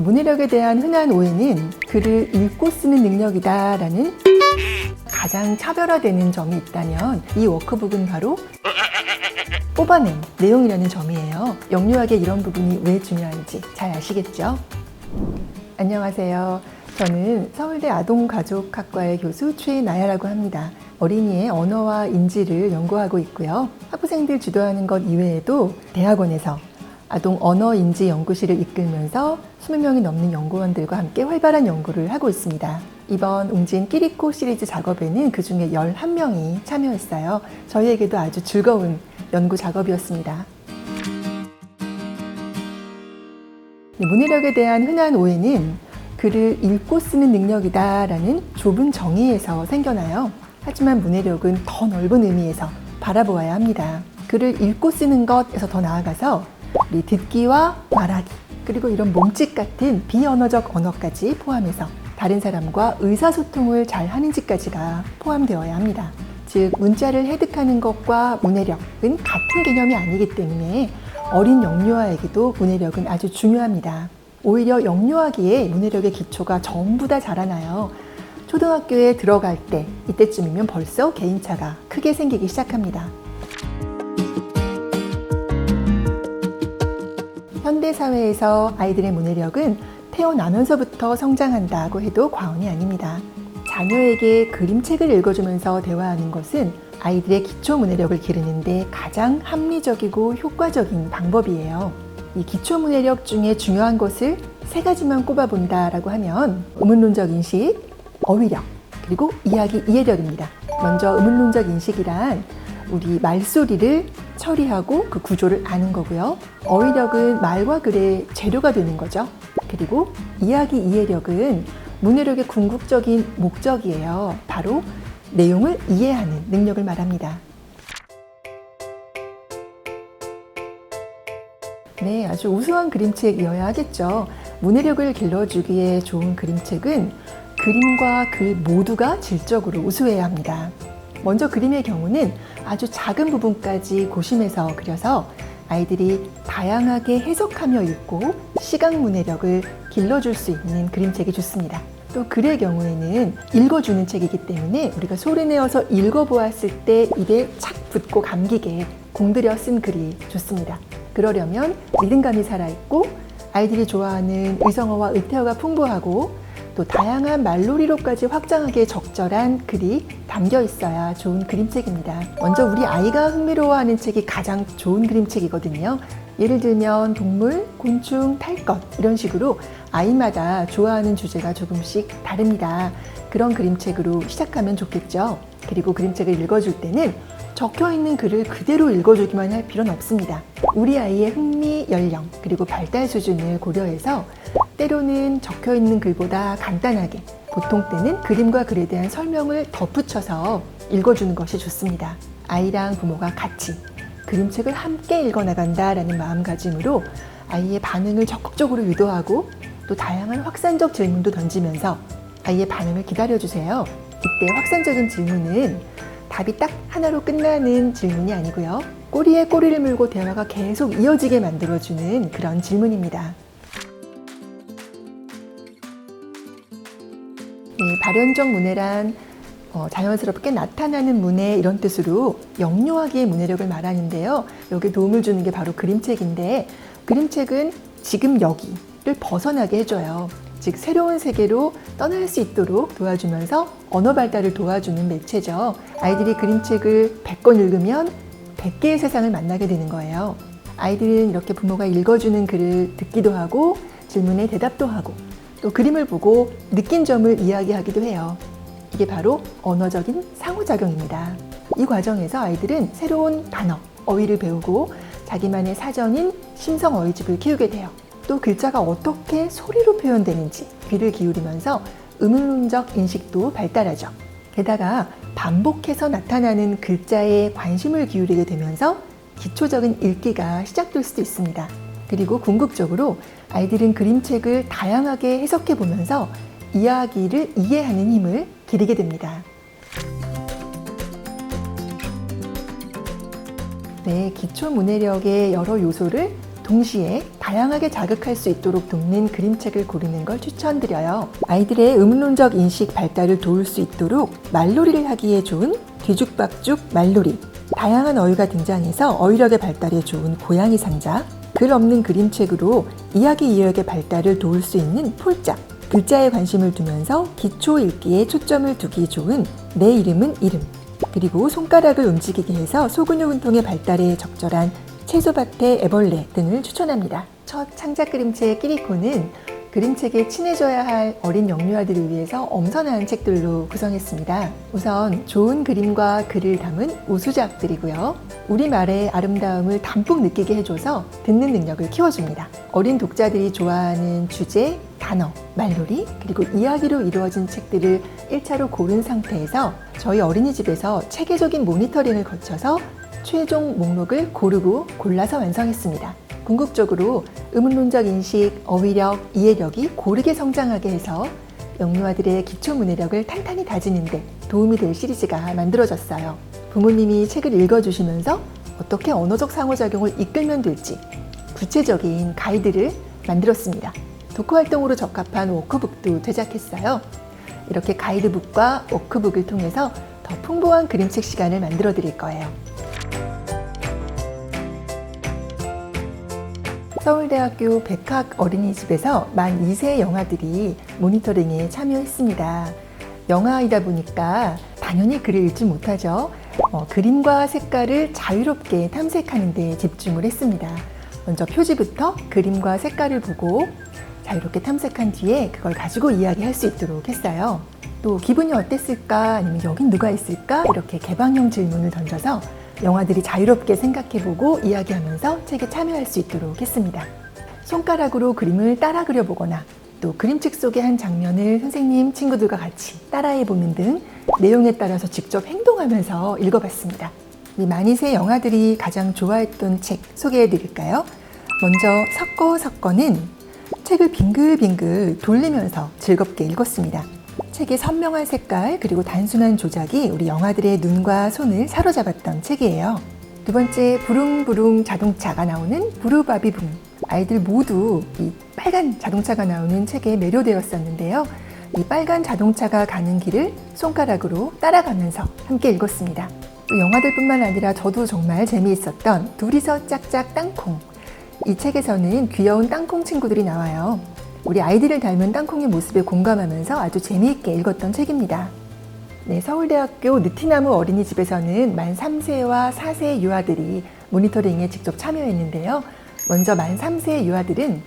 문해력에 대한 흔한 오해는 글을 읽고 쓰는 능력이다라는 가장 차별화되는 점이 있다면 이 워크북은 바로 뽑아낸 내용이라는 점이에요. 영유아에게 이런 부분이 왜 중요한지 잘 아시겠죠? 안녕하세요. 저는 서울대 아동가족학과의 교수 최나야라고 합니다. 어린이의 언어와 인지를 연구하고 있고요. 학부생들 지도하는 것 이외에도 대학원에서 아동 언어 인지 연구실을 이끌면서 20명이 넘는 연구원들과 함께 활발한 연구를 하고 있습니다. 이번 웅진 끼리코 시리즈 작업에는 그중에 11명이 참여했어요. 저희에게도 아주 즐거운 연구 작업이었습니다. 문해력에 대한 흔한 오해는 글을 읽고 쓰는 능력이다라는 좁은 정의에서 생겨나요. 하지만 문해력은 더 넓은 의미에서 바라보아야 합니다. 글을 읽고 쓰는 것에서 더 나아가서 우리 듣기와 말하기, 그리고 이런 몸짓 같은 비언어적 언어까지 포함해서 다른 사람과 의사소통을 잘 하는지까지가 포함되어야 합니다. 즉, 문자를 해득하는 것과 문해력은 같은 개념이 아니기 때문에 어린 영유아에게도 문해력은 아주 중요합니다. 오히려 영유아기에 문해력의 기초가 전부 다 자라나요. 초등학교에 들어갈 때, 이때쯤이면 벌써 개인차가 크게 생기기 시작합니다. 현대사회에서 아이들의 문해력은 태어나면서부터 성장한다고 해도 과언이 아닙니다. 자녀에게 그림책을 읽어주면서 대화하는 것은 아이들의 기초 문해력을 기르는데 가장 합리적이고 효과적인 방법이에요. 이 기초 문해력 중에 중요한 것을 3가지만 꼽아본다라고 하면 의문론적 인식, 어휘력, 그리고 이야기 이해력입니다. 먼저 의문론적 인식이란 우리 말소리를 처리하고 그 구조를 아는 거고요. 어휘력은 말과 글의 재료가 되는 거죠. 그리고 이야기 이해력은 문해력의 궁극적인 목적이에요. 바로 내용을 이해하는 능력을 말합니다. 네, 아주 우수한 그림책이어야 하겠죠. 문해력을 길러주기에 좋은 그림책은 그림과 글 모두가 질적으로 우수해야 합니다. 먼저 그림의 경우는 아주 작은 부분까지 고심해서 그려서 아이들이 다양하게 해석하며 읽고 시각 문해력을 길러줄 수 있는 그림책이 좋습니다. 또 글의 경우에는 읽어주는 책이기 때문에 우리가 소리내어서 읽어보았을 때 입에 착 붙고 감기게 공들여 쓴 글이 좋습니다. 그러려면 리듬감이 살아있고 아이들이 좋아하는 의성어와 의태어가 풍부하고 또 다양한 말놀이로까지 확장하기에 적절한 글이 담겨 있어야 좋은 그림책입니다. 먼저 우리 아이가 흥미로워하는 책이 가장 좋은 그림책이거든요. 예를 들면 동물, 곤충, 탈 것 이런 식으로 아이마다 좋아하는 주제가 조금씩 다릅니다. 그런 그림책으로 시작하면 좋겠죠. 그리고 그림책을 읽어줄 때는 적혀있는 글을 그대로 읽어주기만 할 필요는 없습니다. 우리 아이의 흥미, 연령, 그리고 발달 수준을 고려해서 때로는 적혀있는 글보다 간단하게, 보통 때는 그림과 글에 대한 설명을 덧붙여서 읽어주는 것이 좋습니다. 아이랑 부모가 같이 그림책을 함께 읽어나간다라는 마음가짐으로 아이의 반응을 적극적으로 유도하고 또 다양한 확산적 질문도 던지면서 아이의 반응을 기다려주세요. 이때 확산적인 질문은 답이 딱 하나로 끝나는 질문이 아니고요. 꼬리에 꼬리를 물고 대화가 계속 이어지게 만들어주는 그런 질문입니다. 네, 발현적 문해란 자연스럽게 나타나는 문해 이런 뜻으로 영유아기의 문해력을 말하는데요. 여기에 도움을 주는 게 바로 그림책인데 그림책은 지금 여기를 벗어나게 해줘요. 즉 새로운 세계로 떠날 수 있도록 도와주면서 언어 발달을 도와주는 매체죠. 아이들이 그림책을 100권 읽으면 100개의 세상을 만나게 되는 거예요. 아이들은 이렇게 부모가 읽어주는 글을 듣기도 하고 질문에 대답도 하고 또 그림을 보고 느낀 점을 이야기하기도 해요. 이게 바로 언어적인 상호작용입니다. 이 과정에서 아이들은 새로운 단어, 어휘를 배우고 자기만의 사전인 심성 어휘집을 키우게 돼요. 또 글자가 어떻게 소리로 표현되는지 귀를 기울이면서 의문론적 인식도 발달하죠. 게다가 반복해서 나타나는 글자에 관심을 기울이게 되면서 기초적인 읽기가 시작될 수도 있습니다. 그리고 궁극적으로 아이들은 그림책을 다양하게 해석해 보면서 이야기를 이해하는 힘을 기르게 됩니다. 네, 기초 문해력의 여러 요소를 동시에 다양하게 자극할 수 있도록 돕는 그림책을 고르는 걸 추천드려요. 아이들의 의문론적 인식 발달을 도울 수 있도록 말놀이를 하기에 좋은 뒤죽박죽 말놀이, 다양한 어휘가 등장해서 어휘력의 발달에 좋은 고양이 상자, 글 없는 그림책으로 이야기 이해력의 발달을 도울 수 있는 폴짝, 글자에 관심을 두면서 기초 읽기에 초점을 두기 좋은 내 이름은 이름, 그리고 손가락을 움직이게 해서 소근육 운동의 발달에 적절한 채소밭의 애벌레 등을 추천합니다. 첫 창작 그림책 끼리코는 그림책에 친해져야 할 어린 영유아들을 위해서 엄선한 책들로 구성했습니다. 우선 좋은 그림과 글을 담은 우수작들이고요. 우리말의 아름다움을 담뿍 느끼게 해줘서 듣는 능력을 키워줍니다. 어린 독자들이 좋아하는 주제, 단어, 말놀이, 그리고 이야기로 이루어진 책들을 1차로 고른 상태에서 저희 어린이집에서 체계적인 모니터링을 거쳐서 최종 목록을 고르고 골라서 완성했습니다. 궁극적으로 의문론적 인식, 어휘력, 이해력이 고르게 성장하게 해서 영유아들의 기초 문해력을 탄탄히 다지는 데 도움이 될 시리즈가 만들어졌어요. 부모님이 책을 읽어주시면서 어떻게 언어적 상호작용을 이끌면 될지 구체적인 가이드를 만들었습니다. 독후활동으로 적합한 워크북도 제작했어요. 이렇게 가이드북과 워크북을 통해서 더 풍부한 그림책 시간을 만들어 드릴 거예요. 서울대학교 백학 어린이집에서 만 2세 영아들이 모니터링에 참여했습니다. 영아이다 보니까 당연히 글을 읽지 못하죠. 그림과 색깔을 자유롭게 탐색하는 데 집중을 했습니다. 먼저 표지부터 그림과 색깔을 보고 자유롭게 탐색한 뒤에 그걸 가지고 이야기할 수 있도록 했어요. 또 기분이 어땠을까, 아니면 여긴 누가 있을까, 이렇게 개방형 질문을 던져서 영아들이 자유롭게 생각해보고 이야기하면서 책에 참여할 수 있도록 했습니다. 손가락으로 그림을 따라 그려보거나 또 그림책 속의 한 장면을 선생님, 친구들과 같이 따라해보는 등 내용에 따라서 직접 행동하면서 읽어봤습니다. 이 만이세 영아들이 가장 좋아했던 책 소개해드릴까요? 먼저 섞어는 책을 빙글빙글 돌리면서 즐겁게 읽었습니다. 책의 선명한 색깔 그리고 단순한 조작이 우리 영아들의 눈과 손을 사로잡았던 책이에요. 두 번째, 부릉부릉 자동차가 나오는 부루바비붐. 아이들 모두 이 빨간 자동차가 나오는 책에 매료되었었는데요. 이 빨간 자동차가 가는 길을 손가락으로 따라가면서 함께 읽었습니다. 또 영아들뿐만 아니라 저도 정말 재미있었던 둘이서 짝짝 땅콩. 이 책에서는 귀여운 땅콩 친구들이 나와요. 우리 아이들을 닮은 땅콩의 모습에 공감하면서 아주 재미있게 읽었던 책입니다. 네, 서울대학교 느티나무 어린이집에서는 만 3세와 4세 유아들이 모니터링에 직접 참여했는데요. 먼저 만 3세 유아들은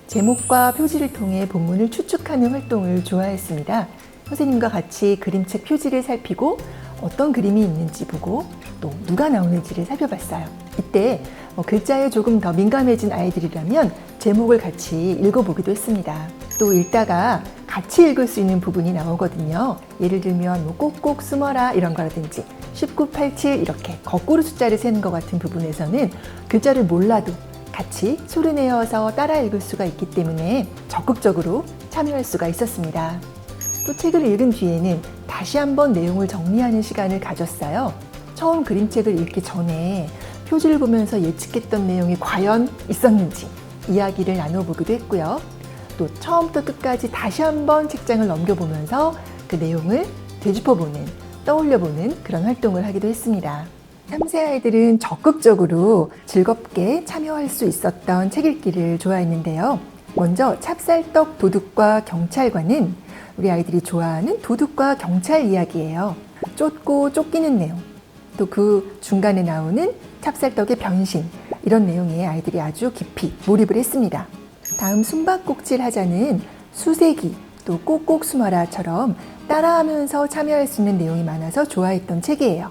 제목과 표지를 통해 본문을 추측하는 활동을 좋아했습니다. 선생님과 같이 그림책 표지를 살피고 어떤 그림이 있는지 보고 또 누가 나오는지를 살펴봤어요. 이때 글자에 조금 더 민감해진 아이들이라면 제목을 같이 읽어보기도 했습니다. 또 읽다가 같이 읽을 수 있는 부분이 나오거든요. 예를 들면 꼭꼭 숨어라 이런 거라든지 1987 이렇게 거꾸로 숫자를 세는 것 같은 부분에서는 글자를 몰라도 같이 소리내어서 따라 읽을 수가 있기 때문에 적극적으로 참여할 수가 있었습니다. 또 책을 읽은 뒤에는 다시 한번 내용을 정리하는 시간을 가졌어요. 처음 그림책을 읽기 전에 표지를 보면서 예측했던 내용이 과연 있었는지 이야기를 나눠보기도 했고요. 또 처음부터 끝까지 다시 한번 책장을 넘겨보면서 그 내용을 되짚어보는, 떠올려보는 그런 활동을 하기도 했습니다. 3세 아이들은 적극적으로 즐겁게 참여할 수 있었던 책 읽기를 좋아했는데요. 먼저 찹쌀떡 도둑과 경찰관은 우리 아이들이 좋아하는 도둑과 경찰 이야기예요. 쫓고 쫓기는 내용, 또 그 중간에 나오는 찹쌀떡의 변신, 이런 내용에 아이들이 아주 깊이 몰입을 했습니다. 다음 숨바꼭질 하자는 수세기, 또 꼭꼭 숨어라처럼 따라하면서 참여할 수 있는 내용이 많아서 좋아했던 책이에요.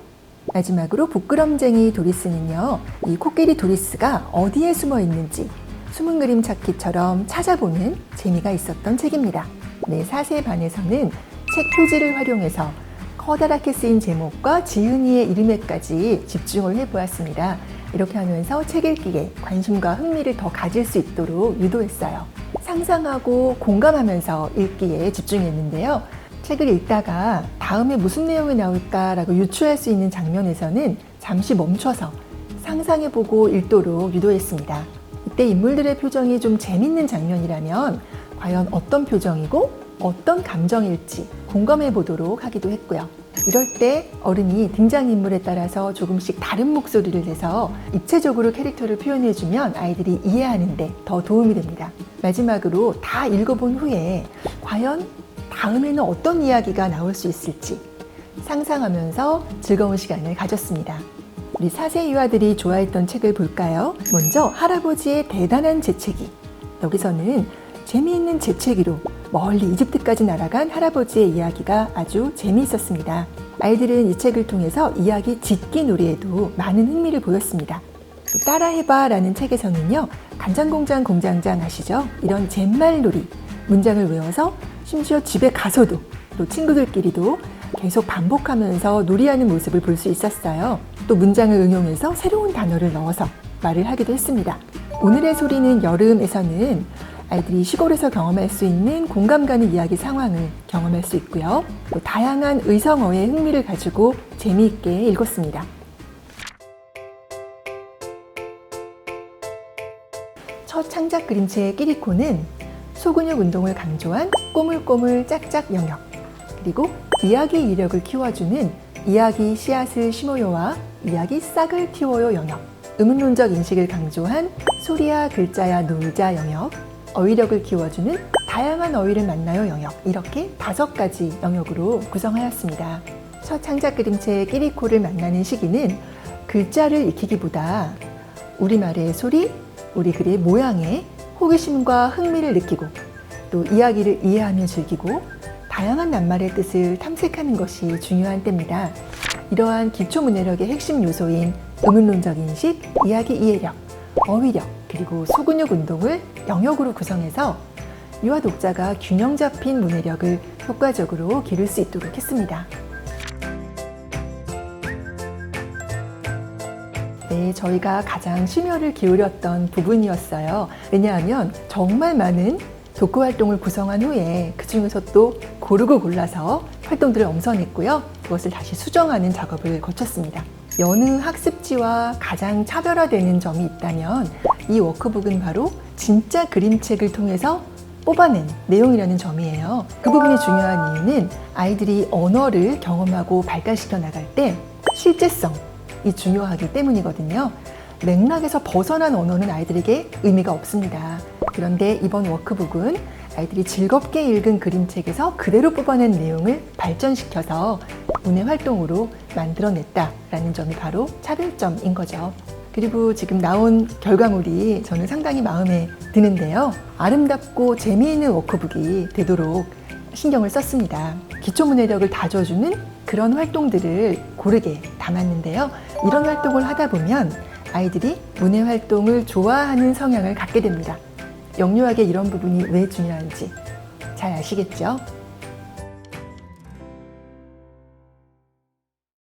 마지막으로 부끄럼쟁이 도리스는요, 이 코끼리 도리스가 어디에 숨어 있는지 숨은 그림 찾기처럼 찾아보는 재미가 있었던 책입니다. 네, 4세 반에서는 책 표지를 활용해서 커다랗게 쓰인 제목과 지은이의 이름에까지 집중을 해보았습니다. 이렇게 하면서 책 읽기에 관심과 흥미를 더 가질 수 있도록 유도했어요. 상상하고 공감하면서 읽기에 집중했는데요. 책을 읽다가 다음에 무슨 내용이 나올까라고 유추할 수 있는 장면에서는 잠시 멈춰서 상상해보고 읽도록 유도했습니다. 이때 인물들의 표정이 좀 재밌는 장면이라면 과연 어떤 표정이고 어떤 감정일지 공감해 보도록 하기도 했고요. 이럴 때 어른이 등장인물에 따라서 조금씩 다른 목소리를 내서 입체적으로 캐릭터를 표현해주면 아이들이 이해하는 데 더 도움이 됩니다. 마지막으로 다 읽어본 후에 과연 다음에는 어떤 이야기가 나올 수 있을지 상상하면서 즐거운 시간을 가졌습니다. 우리 4세 유아들이 좋아했던 책을 볼까요? 먼저 할아버지의 대단한 재채기. 여기서는 재미있는 재채기로 멀리 이집트까지 날아간 할아버지의 이야기가 아주 재미있었습니다. 아이들은 이 책을 통해서 이야기 짓기 놀이에도 많은 흥미를 보였습니다. 따라해봐 라는 책에서는요, 간장공장 공장장 아시죠? 이런 잿말놀이, 문장을 외워서 심지어 집에 가서도 또 친구들끼리도 계속 반복하면서 놀이하는 모습을 볼 수 있었어요. 또 문장을 응용해서 새로운 단어를 넣어서 말을 하기도 했습니다. 오늘의 소리는 여름에서는 아이들이 시골에서 경험할 수 있는 공감 가는 이야기 상황을 경험할 수 있고요. 또 다양한 의성어에 흥미를 가지고 재미있게 읽었습니다. 첫 창작 그림체의 끼리코는 소근육 운동을 강조한 꼬물꼬물 짝짝 영역, 그리고 이야기 이력을 키워주는 이야기 씨앗을 심어요와 이야기 싹을 틔워요 영역, 의문론적 인식을 강조한 소리야 글자야 놀자 영역, 어휘력을 키워주는 다양한 어휘를 만나요 영역, 이렇게 5가지 영역으로 구성하였습니다. 첫 창작 그림체의 끼리코를 만나는 시기는 글자를 익히기보다 우리말의 소리, 우리 글의 모양에 호기심과 흥미를 느끼고 또 이야기를 이해하며 즐기고 다양한 낱말의 뜻을 탐색하는 것이 중요한 때입니다. 이러한 기초문해력의 핵심 요소인 의문론적 인식, 이야기 이해력, 어휘력, 그리고 소근육 운동을 영역으로 구성해서 유아 독자가 균형 잡힌 문해력을 효과적으로 기를 수 있도록 했습니다. 네, 저희가 가장 심혈을 기울였던 부분이었어요. 왜냐하면 정말 많은 독후 활동을 구성한 후에 그 중에서 또 고르고 골라서 활동들을 엄선했고요. 그것을 다시 수정하는 작업을 거쳤습니다. 여느 학습지와 가장 차별화되는 점이 있다면 이 워크북은 바로 진짜 그림책을 통해서 뽑아낸 내용이라는 점이에요. 그 부분이 중요한 이유는 아이들이 언어를 경험하고 발달시켜 나갈 때 실제성이 중요하기 때문이거든요. 맥락에서 벗어난 언어는 아이들에게 의미가 없습니다. 그런데 이번 워크북은 아이들이 즐겁게 읽은 그림책에서 그대로 뽑아낸 내용을 발전시켜서 문해 활동으로 만들어냈다라는 점이 바로 차별점인 거죠. 그리고 지금 나온 결과물이 저는 상당히 마음에 드는데요. 아름답고 재미있는 워크북이 되도록 신경을 썼습니다. 기초문해력을 다져주는 그런 활동들을 고르게 담았는데요. 이런 활동을 하다 보면 아이들이 문해 활동을 좋아하는 성향을 갖게 됩니다. 영유아에게 이런 부분이 왜 중요한지 잘 아시겠죠?